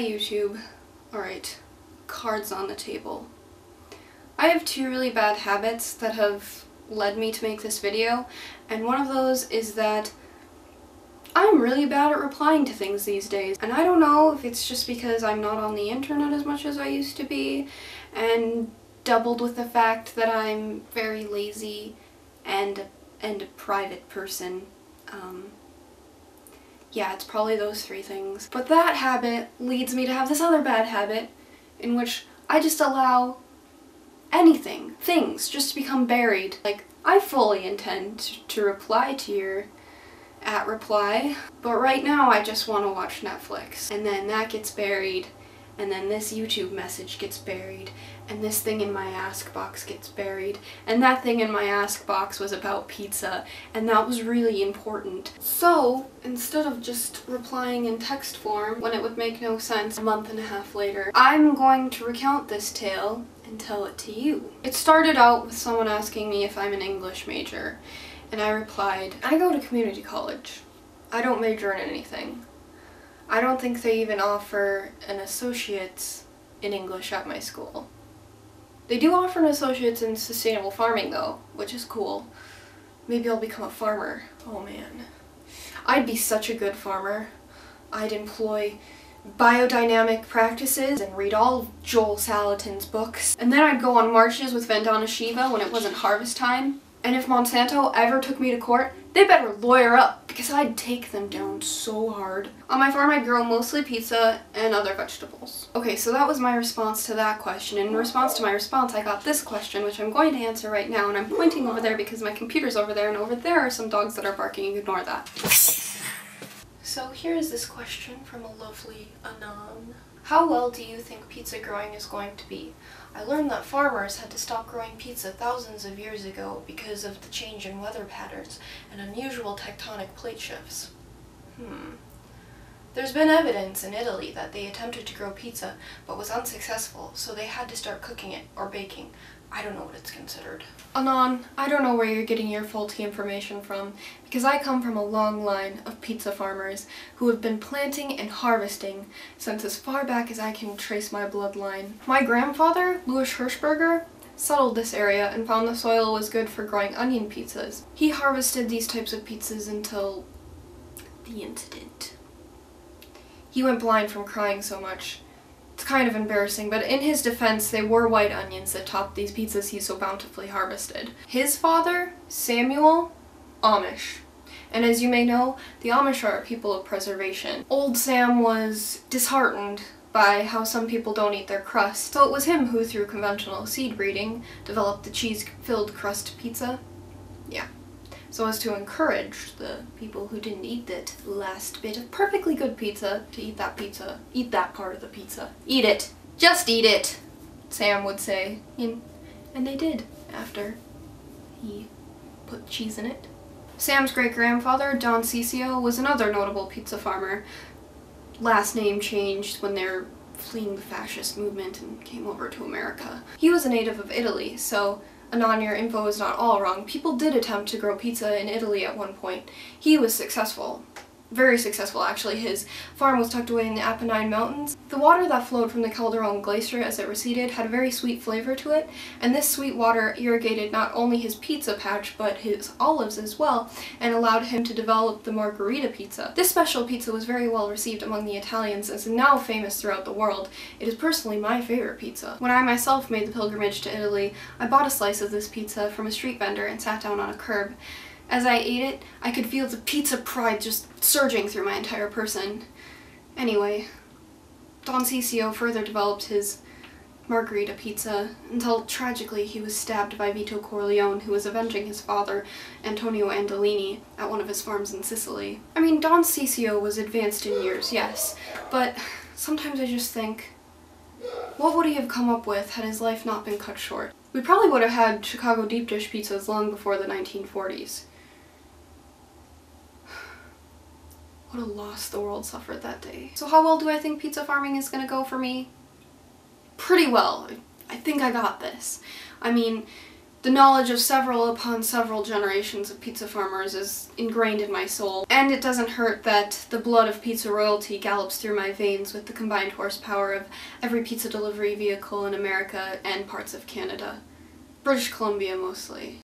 Hi YouTube. Alright, cards on the table. I have two really bad habits that have led me to make this video, and one of those is that I'm really bad at replying to things these days. And I don't know if it's just because I'm not on the internet as much as I used to be, and doubled with the fact that I'm very lazy and a private person. Yeah, it's probably those three things. But that habit leads me to have this other bad habit in which I just allow things just to become buried. Like, I fully intend to reply to your @reply, but right now I just want to watch Netflix. And then that gets buried, and then this YouTube message gets buried, and this thing in my ask box gets buried, and that thing in my ask box was about pizza, and that was really important. So, instead of just replying in text form when it would make no sense a month and a half later, I'm going to recount this tale and tell it to you. It started out with someone asking me if I'm an English major, and I replied, I go to community college. I don't major in anything. I don't think they even offer an associate's in English at my school. They do offer an associate's in sustainable farming though, which is cool. Maybe I'll become a farmer. Oh man. I'd be such a good farmer. I'd employ biodynamic practices and read all of Joel Salatin's books. And then I'd go on marches with Vandana Shiva when it wasn't harvest time. And if Monsanto ever took me to court, they better lawyer up, because I'd take them down so hard. On my farm I grow mostly pizza and other vegetables. Okay, so that was my response to that question. In response to my response, I got this question, which I'm going to answer right now, and I'm pointing over there because my computer's over there, and over there are some dogs that are barking. Ignore that. So here is this question from a lovely Anon. How well do you think pizza growing is going to be? I learned that farmers had to stop growing pizza thousands of years ago because of the change in weather patterns and unusual tectonic plate shifts. There's been evidence in Italy that they attempted to grow pizza but was unsuccessful, so they had to start cooking it or baking. I don't know what it's considered. Anon, I don't know where you're getting your faulty information from, because I come from a long line of pizza farmers who have been planting and harvesting since as far back as I can trace my bloodline. My grandfather, Louis Hirschberger, settled this area and found the soil was good for growing onion pizzas. He harvested these types of pizzas until the incident. He went blind from crying so much. It's kind of embarrassing, but in his defense, they were white onions that topped these pizzas he so bountifully harvested. His father, Samuel, Amish. And as you may know, the Amish are a people of preservation. Old Sam was disheartened by how some people don't eat their crust, so it was him who, through conventional seed breeding, developed the cheese-filled crust pizza. Yeah. So as to encourage the people who didn't eat that last bit of perfectly good pizza to eat that pizza. Eat that part of the pizza. Eat it. Just eat it, Sam would say. And they did, after he put cheese in it. Sam's great-grandfather, Don Ciccio, was another notable pizza farmer. Last name changed when they're fleeing the fascist movement and came over to America. He was a native of Italy, so Anon, your info is not all wrong. People did attempt to grow pizza in Italy at one point. He was successful. Very successful, actually. His farm was tucked away in the Apennine Mountains. The water that flowed from the Calderon Glacier as it receded had a very sweet flavor to it, and this sweet water irrigated not only his pizza patch, but his olives as well, and allowed him to develop the Margherita pizza. This special pizza was very well received among the Italians and is now famous throughout the world. It is personally my favorite pizza. When I myself made the pilgrimage to Italy, I bought a slice of this pizza from a street vendor and sat down on a curb. As I ate it, I could feel the pizza pride just surging through my entire person. Anyway, Don Ciccio further developed his Margherita pizza until, tragically, he was stabbed by Vito Corleone, who was avenging his father, Antonio Andolini, at one of his farms in Sicily. I mean, Don Ciccio was advanced in years, yes, but sometimes I just think, what would he have come up with had his life not been cut short? We probably would have had Chicago deep dish pizzas long before the 1940s. What a loss the world suffered that day. So how well do I think pizza farming is gonna go for me? Pretty well. I think I got this. I mean, The knowledge of several upon several generations of pizza farmers is ingrained in my soul, and it doesn't hurt that the blood of pizza royalty gallops through my veins with the combined horsepower of every pizza delivery vehicle in America and parts of Canada. British Columbia mostly.